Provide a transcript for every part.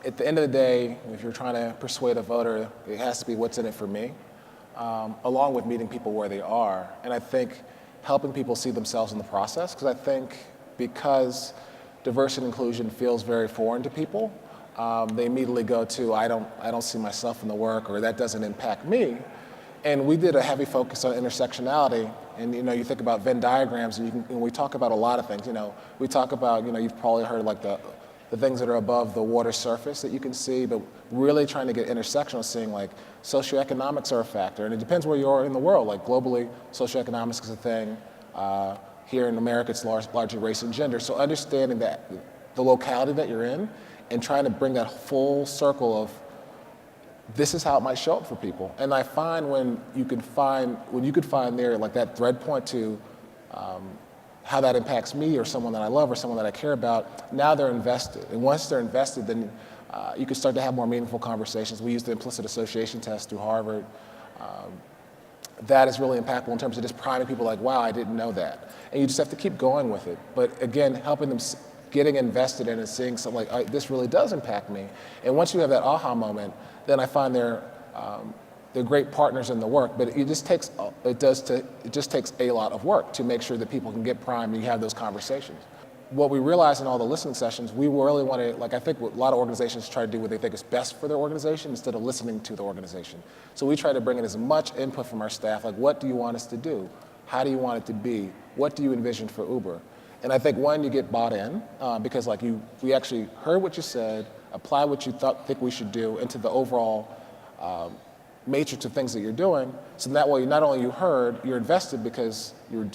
at the end of the day, if you're trying to persuade a voter, it has to be what's in it for me, along with meeting people where they are. And I think helping people see themselves in the process, because I think because diversity and inclusion feels very foreign to people, they immediately go to, I don't see myself in the work, or that doesn't impact me. And we did a heavy focus on intersectionality. And you think about Venn diagrams, and we talk about a lot of things. We talk about, you've probably heard like the things that are above the water surface that you can see, but really trying to get intersectional, seeing like socioeconomics are a factor. And it depends where you are in the world. Like globally, socioeconomics is a thing. Here in America, it's largely race and gender. So understanding that the locality that you're in and trying to bring that full circle of this is how it might show up for people. And I find when you could find there like that thread point to how that impacts me or someone that I love or someone that I care about, now they're invested. And once they're invested, then you can start to have more meaningful conversations. We use the implicit association test through Harvard. That is really impactful in terms of just priming people like, wow, I didn't know that. And you just have to keep going with it. But again, helping them getting invested in and seeing something like, this really does impact me. And once you have that aha moment, then I find they're great partners in the work, but it just takes a lot of work to make sure that people can get primed and you have those conversations. What we realized in all the listening sessions, we really want to, like I think what a lot of organizations try to do what they think is best for their organization instead of listening to the organization. So we try to bring in as much input from our staff, like what do you want us to do? How do you want it to be? What do you envision for Uber? And I think one, you get bought in because like we actually heard what you said, apply what you think we should do into the overall matrix of things that you're doing. So that way, not only you heard, you're invested because you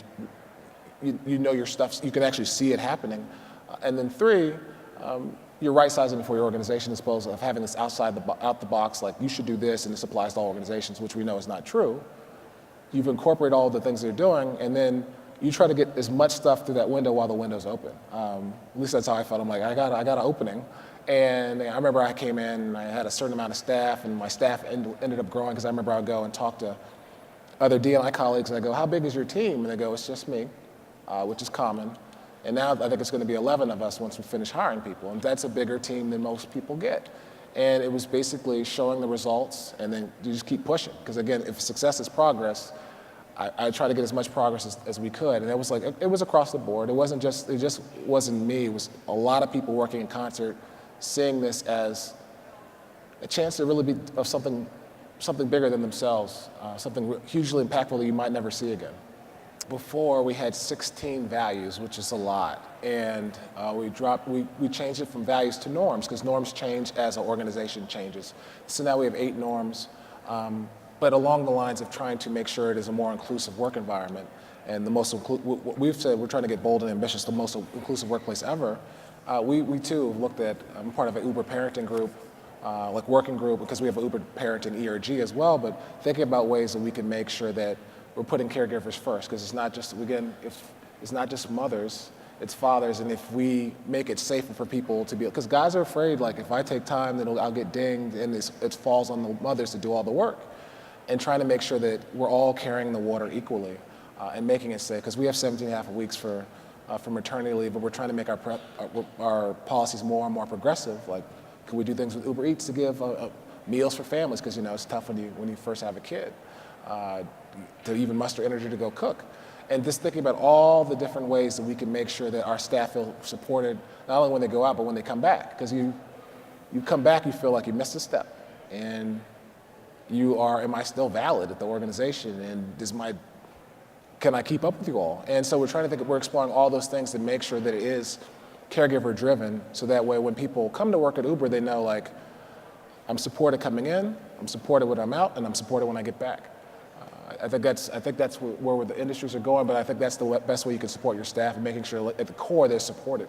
know your stuff, you can actually see it happening. And then three, you're right sizing it for your organization as opposed to having this out the box, like you should do this and this applies to all organizations, which we know is not true. You've incorporated all the things they're doing, and then you try to get as much stuff through that window while the window's open. At least that's how I felt. I'm like, I got an opening. And I remember I came in and I had a certain amount of staff, and my staff ended up growing because I remember I would go and talk to other D&I colleagues and I go, how big is your team? And they go, it's just me, which is common. And now I think it's going to be 11 of us once we finish hiring people. And that's a bigger team than most people get. And it was basically showing the results, and then you just keep pushing. Because again, if success is progress, I try to get as much progress as we could. And it was like, it was across the board. It just wasn't me. It was a lot of people working in concert, seeing this as a chance to really be of something bigger than themselves, something hugely impactful that you might never see again. Before, we had 16 values, which is a lot. And we changed it from values to norms, because norms change as an organization changes. So now we have 8 norms. But along the lines of trying to make sure it is a more inclusive work environment, and what we've said, we're trying to get bold and ambitious, the most inclusive workplace ever. We too have looked at, I'm part of an Uber parenting group, like working group, because we have an Uber parenting ERG as well, but thinking about ways that we can make sure that we're putting caregivers first, because it's not just, again, it's not just mothers, it's fathers, and if we make it safer for people to be, because guys are afraid, like if I take time, then I'll get dinged, and it falls on the mothers to do all the work. And trying to make sure that we're all carrying the water equally and making it safe. Because we have 17.5 weeks for maternity leave, but we're trying to make our policies more and more progressive. Like, can we do things with Uber Eats to give meals for families? Because it's tough when you first have a kid to even muster energy to go cook. And just thinking about all the different ways that we can make sure that our staff feel supported, not only when they go out, but when they come back. Because you come back, you feel like you missed a step. And am I still valid at the organization? And can I keep up with you all? And so we're exploring all those things to make sure that it is caregiver driven, so that way when people come to work at Uber, they know like, I'm supported coming in, I'm supported when I'm out, and I'm supported when I get back. I think that's where the industries are going, but I think that's the best way you can support your staff, and making sure at the core they're supported.